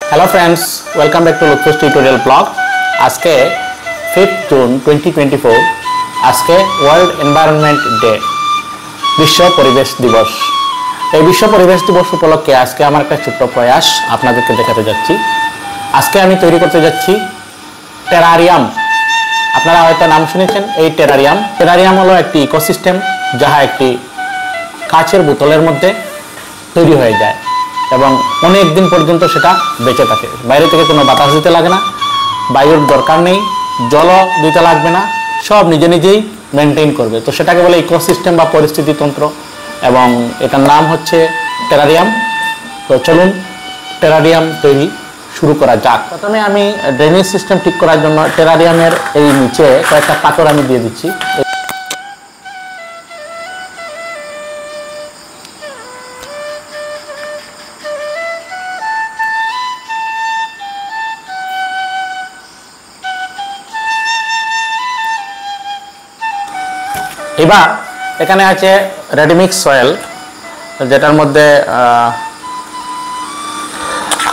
Hello friends, welcome back to Lutfus Tutorial Blog. আজকে 5th June 2024 আজকে world environment day, বিশ্ব পরিবেশ দিবস। এই বিশ্ব পরিবেশ দিবস উপলক্ষে আজকে আমার একটা ছোট্ট প্রয়াস আপনাদেরকে দেখাতে যাচ্ছি। আজকে আমি তৈরি করতে যাচ্ছি টেরারিয়াম। আপনারা হয়তো নাম শুনেছেন এই টেরারিয়াম। টেরারিয়াম হলো একটি ইকোসিস্টেম যাহা একটি কাচের বোতলের মধ্যে তৈরি হয়ে যায় এবং অনেক দিন পর্যন্ত সেটা বেঁচে থাকে। বাইরে থেকে কোনো বাতাস দিতে লাগে না, বায়ুর দরকার নেই, জলও দিতে লাগবে না, সব নিজে নিজেই মেনটেন করবে। তো সেটাকে বলে ইকোসিস্টেম বা পরিস্থিতিতন্ত্র এবং এটার নাম হচ্ছে টেরারিয়াম। তো চলুন টেরারিয়াম তৈরি শুরু করা যাক। প্রথমে আমি ড্রেনেজ সিস্টেম ঠিক করার জন্য টেরারিয়ামের এই নিচে কয়েকটা পাথর আমি দিয়ে দিচ্ছি। এবার এখানে আছে রেডিমিক্স সয়েল, যেটার মধ্যে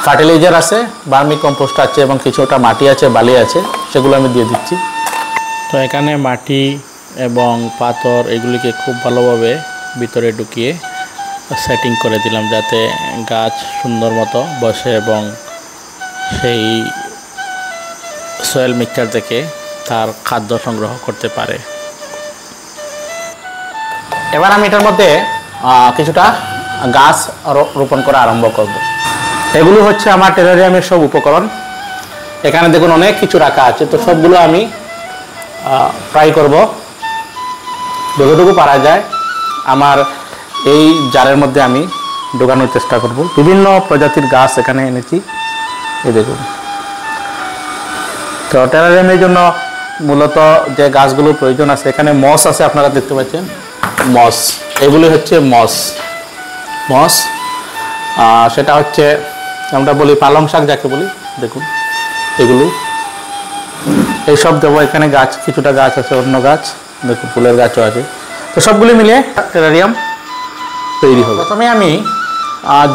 ফার্টিলাইজার আছে, ভার্মি কম্পোস্ট আছে এবং কিছুটা মাটি আছে, বালি আছে, সেগুলো আমি দিয়ে দিচ্ছি। তো এখানে মাটি এবং পাথর এগুলিকে খুব ভালোভাবে ভিতরে ঢুকিয়ে সেটিং করে দিলাম যাতে গাছ সুন্দর মতো বসে এবং সেই সয়েল মিক্সচার থেকে তার খাদ্য সংগ্রহ করতে পারে। এবার আমি এটার মধ্যে কিছুটা গাছ রোপণ করা আরম্ভ করব। এগুলো হচ্ছে আমার টেরারিয়ামের সব উপকরণ। এখানে দেখুন অনেক কিছু রাখা আছে, তো সবগুলো আমি ট্রাই করব যতটুকু পারা যায় আমার এই জারের মধ্যে আমি ঢোকানোর চেষ্টা করব। বিভিন্ন প্রজাতির গাছ এখানে এনেছি, এই দেখুন। তো টেরারিয়ামের জন্য মূলত যে গাছগুলোর প্রয়োজন আছে, এখানে মস আছে, আপনারা দেখতে পাচ্ছেন মস। এগুলি হচ্ছে মস, সেটা হচ্ছে আমরা বলি পালং শাক যাকে বলি। দেখুন এগুলো এইসব দেবো। এখানে গাছ কিছুটা গাছ আছে, অন্য গাছ দেখুন ফুলের গাছও আছে। তো সবগুলি মিলিয়ে টেরারিয়াম তৈরি হবে। প্রথমে আমি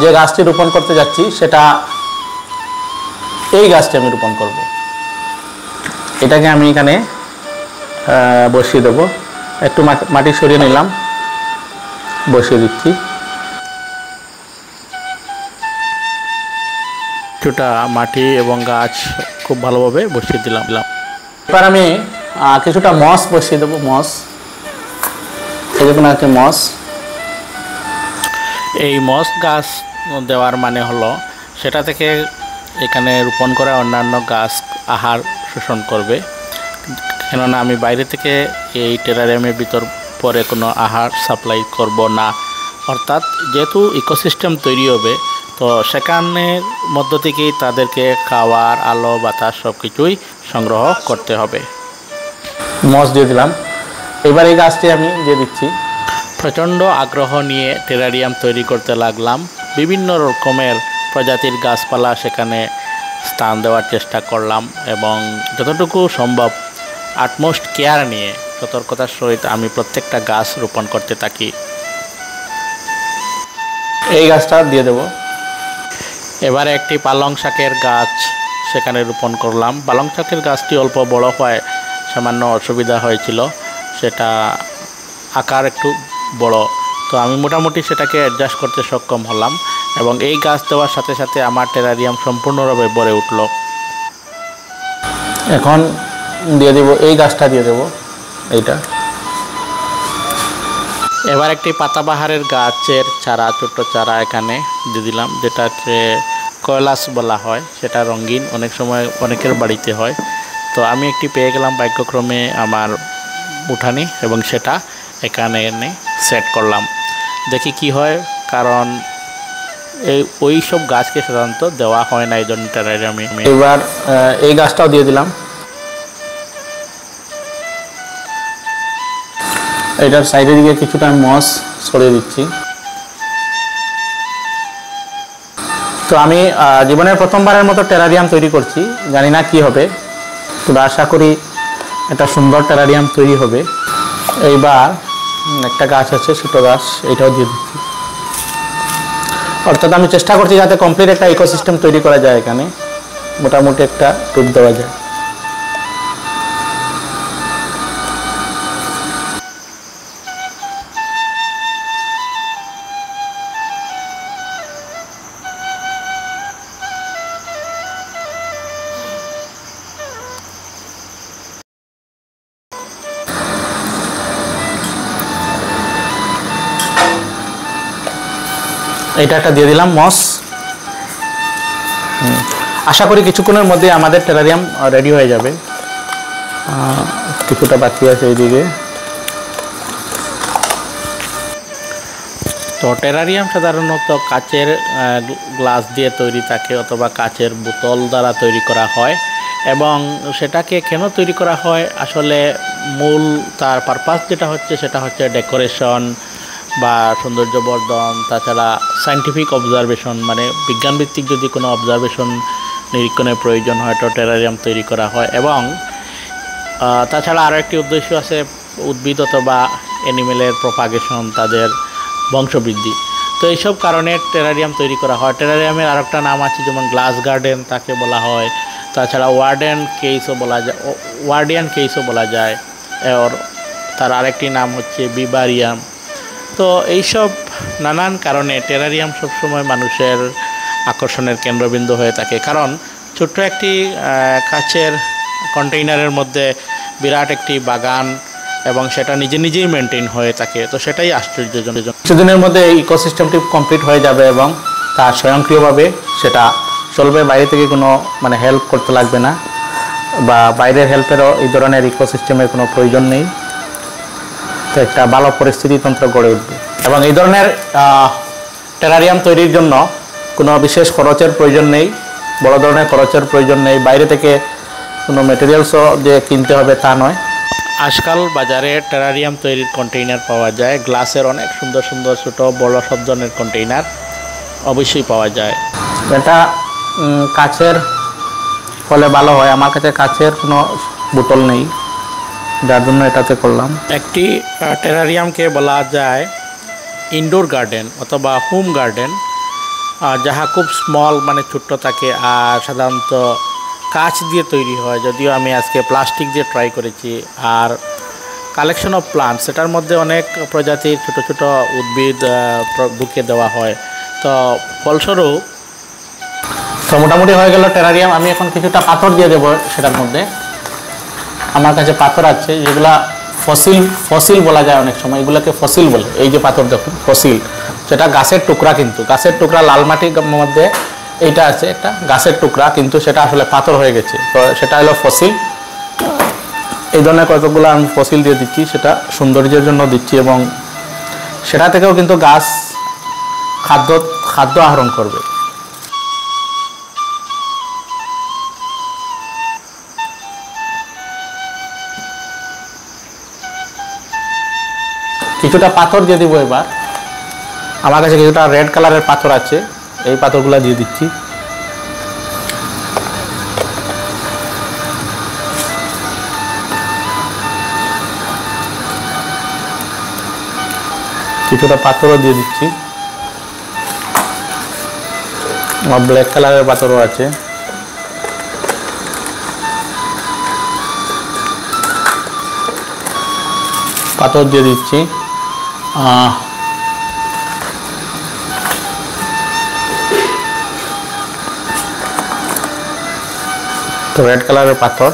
যে গাছটি রোপণ করতে যাচ্ছি সেটা এই গাছটি আমি রোপণ করব। এটাকে আমি এখানে বসিয়ে দেবো। একটু মাটি সরিয়ে নিলাম, বসিয়ে দিচ্ছি। কিছুটা মাটি এবং গাছ খুব ভালোভাবে বসিয়ে দিলাম। এবার আমি কিছুটা মস বসিয়ে দেবো। মস, এরকম আছে মস। এই মস গাছ দেওয়ার মানে হলো সেটা থেকে এখানে রোপণ করা অন্যান্য গাছ আহার শোষণ করবে। কেননা আমি বাইরে থেকে এই টেরারিয়ামের ভিতর পরে কোনো আহার সাপ্লাই করব না। অর্থাৎ যেহেতু ইকোসিস্টেম তৈরি হবে, তো সেখানের মধ্য থেকেই তাদেরকে খাওয়ার, আলো, বাতাস সব কিছুই সংগ্রহ করতে হবে। মস দিয়ে দিলাম। এবার এই গাছটি আমি দিয়ে দিচ্ছি। প্রচণ্ড আগ্রহ নিয়ে টেরারিয়াম তৈরি করতে লাগলাম। বিভিন্ন রকমের প্রজাতির গাছপালা সেখানে স্থান দেওয়ার চেষ্টা করলাম এবং যতটুকু সম্ভব আটমোস্ট কেয়ার নিয়ে সতর্কতার সহিত আমি প্রত্যেকটা গাছ রোপণ করতে থাকি। এই গাছটা দিয়ে দেব। এবারে একটি পালং শাকের গাছ সেখানে রোপণ করলাম। পালং শাকের গাছটি অল্প বড় হয় সামান্য অসুবিধা হয়েছিল, সেটা আকার একটু বড়, তো আমি মোটামুটি সেটাকে অ্যাডজাস্ট করতে সক্ষম হলাম এবং এই গাছ দেওয়ার সাথে সাথে আমার টেরারিয়াম সম্পূর্ণভাবে ভরে উঠল। এখন দিয়ে দেব এই গাছটা দিয়ে দেব, এইটা। এবার একটি পাতাবাহারের গাছের চারা, ছোট্ট চারা এখানে দিয়ে দিলাম, যেটাকে কৈলাস বলা হয়। সেটা রঙিন, অনেক সময় অনেকের বাড়িতে হয়। তো আমি একটি পেয়ে গেলাম ভাগ্যক্রমে আমার উঠানে এবং সেটা এখানে এনে সেট করলাম। দেখি কি হয়, কারণ ওই সব গাছকে সাধারণত দেওয়া হয় না এই ধরনের টেরারিয়ামে। এবার এই গাছটাও দিয়ে দিলাম। এটার সাইডের দিকে কিছুটা মস ছড়িয়ে দিচ্ছি। তো আমি জীবনের প্রথমবারের মতো টেরারিয়াম তৈরি করছি, জানি না কি হবে, তবে আশা করি একটা সুন্দর টেরারিয়াম তৈরি হবে। এইবার একটা গাছ আছে, ছোটো গাছ, এটাও দিয়ে দিচ্ছি। অর্থাৎ আমি চেষ্টা করছি যাতে কমপ্লিট একটা ইকোসিস্টেম তৈরি করা যায়, এখানে মোটামুটি একটা রূপ দেওয়া যায়। এটা একটা দিয়ে দিলাম মস। আশা করি কিছুক্ষণের মধ্যে আমাদের টেরারিয়াম রেডি হয়ে যাবে। কিছুটা বাকি আছে এইদিকে। তো টেরারিয়াম সাধারণত কাচের গ্লাস দিয়ে তৈরি থাকে অথবা কাচের বোতল দ্বারা তৈরি করা হয়, এবং সেটাকে কেন তৈরি করা হয় আসলে মূল তার পারপাস যেটা হচ্ছে সেটা হচ্ছে ডেকোরেশন বা সৌন্দর্যবর্ধন, তাছাড়া সায়েন্টিফিক অবজারভেশন, মানে বিজ্ঞানভিত্তিক যদি কোনো অবজারভেশন নিরীক্ষণের প্রয়োজন হয় তো টেরারিয়াম তৈরি করা হয়। এবং তাছাড়া আরও একটি উদ্দেশ্য আছে উদ্ভিদ অথবা অ্যানিমেলের প্রপাগেশন, তাদের বংশবৃদ্ধি। তো এইসব কারণে টেরারিয়াম তৈরি করা হয়। টেরারিয়ামের আরেকটা নাম আছে, যেমন গ্লাস গার্ডেন তাকে বলা হয়, তাছাড়া ওয়ার্ডিয়ান কেসও বলা যায়, আর তার আরেকটি নাম হচ্ছে বিবারিয়াম। তো এইসব নানান কারণে টেরারিয়াম সবসময় মানুষের আকর্ষণের কেন্দ্রবিন্দু হয়ে থাকে, কারণ ছোট্ট একটি কাচের কন্টেইনারের মধ্যে বিরাট একটি বাগান এবং সেটা নিজেই মেনটেন হয়ে থাকে। তো সেটাই আশ্চর্যজনক। কিছুদিনের মধ্যে এই ইকোসিস্টেমটি কমপ্লিট হয়ে যাবে এবং তার স্বয়ংক্রিয়ভাবে সেটা চলবে, বাইরে থেকে কোনো মানে হেল্প করতে লাগবে না, বা বাইরের হেল্পেরও এই ধরনের ইকোসিস্টেমের কোনো প্রয়োজন নেই। তো একটা ভালো পরিস্থিতিতন্ত্র গড়ে উঠবে। এবং এই ধরনের টেরারিয়াম তৈরির জন্য কোনো বিশেষ খরচের প্রয়োজন নেই, বড় ধরনের খরচের প্রয়োজন নেই, বাইরে থেকে কোনো মেটেরিয়ালসও যে কিনতে হবে তা নয়। আজকাল বাজারে টেরারিয়াম তৈরির কন্টেইনার পাওয়া যায়, গ্লাসের অনেক সুন্দর সুন্দর ছোটো বড় সব ধরনের কন্টেইনার অবশ্যই পাওয়া যায়। এটা কাচের ফলে ভালো হয়। আমার কাছে কাচের কোনো বোতল নেই, যার জন্য এটাতে করলাম। একটি টেরারিয়ামকে বলা যায় ইনডোর গার্ডেন অথবা হোম গার্ডেন, যাহা খুব স্মল মানে ছোট্ট থাকে, আর সাধারণত কাচ দিয়ে তৈরি হয়। যদিও আমি আজকে প্লাস্টিক দিয়ে ট্রাই করেছি। আর কালেকশন অফ প্লান্টস, এটার মধ্যে অনেক প্রজাতির ছোট ছোট উদ্ভিদ ঢুকিয়ে দেওয়া হয়। তো ফলস্বরূপ তো মোটামুটি হয়ে গেল টেরারিয়াম। আমি এখন কিছুটা পাথর দিয়ে দেবো সেটার মধ্যে। আমার কাছে পাথর আছে যেগুলা ফসিল বলা যায় অনেক সময়, এগুলোকে ফসিল বলে। এই যে পাথর দেখুন ফসিল, সেটা গাছের টুকরা, কিন্তু গাছের টুকরা লাল মাটির মধ্যে এইটা আছে একটা গাছের টুকরা, কিন্তু সেটা আসলে পাথর হয়ে গেছে, তো সেটা হলো ফসিল। এই ধরনের কতগুলো আমি ফসিল দিয়ে দিচ্ছি, সেটা সৌন্দর্যের জন্য দিচ্ছি, এবং সেটা থেকেও কিন্তু গাছ খাদ্য আহরণ করবে। কিছুটা পাথর দিয়ে দিব এবার। আমার কাছে কিছুটা রেড কালারের পাথর আছে, এই পাথরগুলো দিয়ে দিচ্ছি। কিছুটা পাথরও দিয়ে দিচ্ছি। আমার ব্ল্যাক কালারের পাথরও আছে। পাথর দিয়ে দিচ্ছি। তো রেড কালারের পাথর,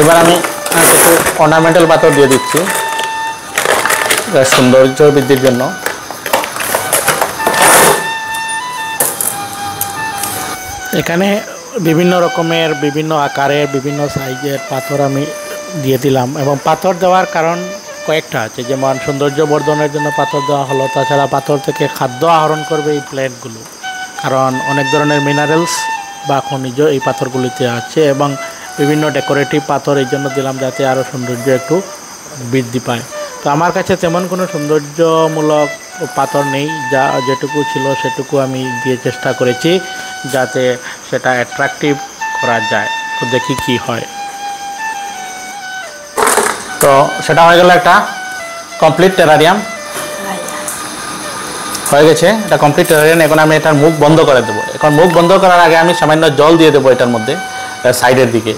এবার আমি কিছু অর্নামেন্টাল পাথর দিয়ে দিচ্ছি সৌন্দর্য বৃদ্ধির জন্য। এখানে বিভিন্ন রকমের, বিভিন্ন আকারের, বিভিন্ন সাইজের পাথর আমি দিয়ে দিলাম, এবং পাথর দেওয়ার কারণ কয়েকটা আছে। যেমন সৌন্দর্য বর্ধনের জন্য পাথর দেওয়া হলো, তাছাড়া পাথর থেকে খাদ্য আহরণ করবে এই প্লেটগুলো, কারণ অনেক ধরনের মিনারেলস বা খনিজ এই পাথরগুলিতে আছে, এবং বিভিন্ন ডেকোরেটিভ পাথর এই জন্য দিলাম যাতে আরও সৌন্দর্য একটু বৃদ্ধি পায়। তো আমার কাছে তেমন কোনো সৌন্দর্যমূলক পাথর নেই, যেটুকু ছিল সেটুকু আমি দিয়ে চেষ্টা করেছি যাতে সেটা অ্যাট্রাকটিভ করা যায়। তো দেখি কি হয়। তো সেটা হয়ে গেল একটা কমপ্লিট টেরারিয়াম হয়ে গেছে। এটা কমপ্লিট টেরারিয়াম। এখন আমি এটার মুখ বন্ধ করে দেবো। এখন মুখ বন্ধ করার আগে আমি সামান্য জল দিয়ে দেবো এটার মধ্যে, সাইডের দিকে।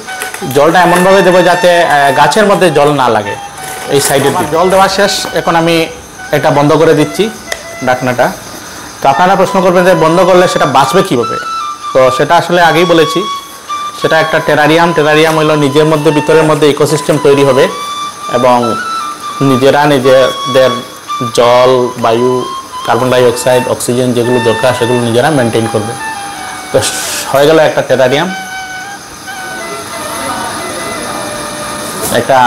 জলটা এমনভাবে দেবো যাতে গাছের মধ্যে জল না লাগে, এই সাইডের দিকে। জল দেওয়া শেষ। এখন আমি এটা বন্ধ করে দিচ্ছি ঢাকনাটা। তো আপনারা প্রশ্ন করবেন যে বন্ধ করলে সেটা বাঁচবে কীভাবে? তো সেটা আসলে আগেই বলেছি, সেটা একটা টেরারিয়াম। টেরারিয়াম হলো নিজের মধ্যে, ভিতরের মধ্যে ইকোসিস্টেম তৈরি হবে এবং নিজেরা নিজেদের জল, বায়ু, কার্বন ডাই অক্সাইড, অক্সিজেন যেগুলো দরকার সেগুলো নিজেরা মেনটেন করবে। তো হয়ে গেল একটা টেরারিয়াম, একটা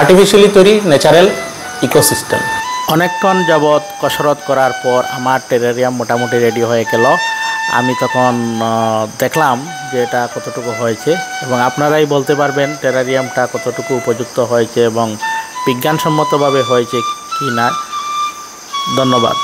আর্টিফিশিয়ালি তৈরি ন্যাচারাল ইকোসিস্টেম। অনেকক্ষণ যাবৎ কসরত করার পর আমার টেরারিয়াম মোটামুটি রেডি হয়ে গেল। আমি তখন দেখলাম যে এটা কতটুকু হয়েছে এবং আপনারাই বলতে পারবেন টেরারিয়ামটা কতটুকু উপযুক্ত হয়েছে এবং বিজ্ঞানসম্মতভাবে হয়েছে কি না। ধন্যবাদ।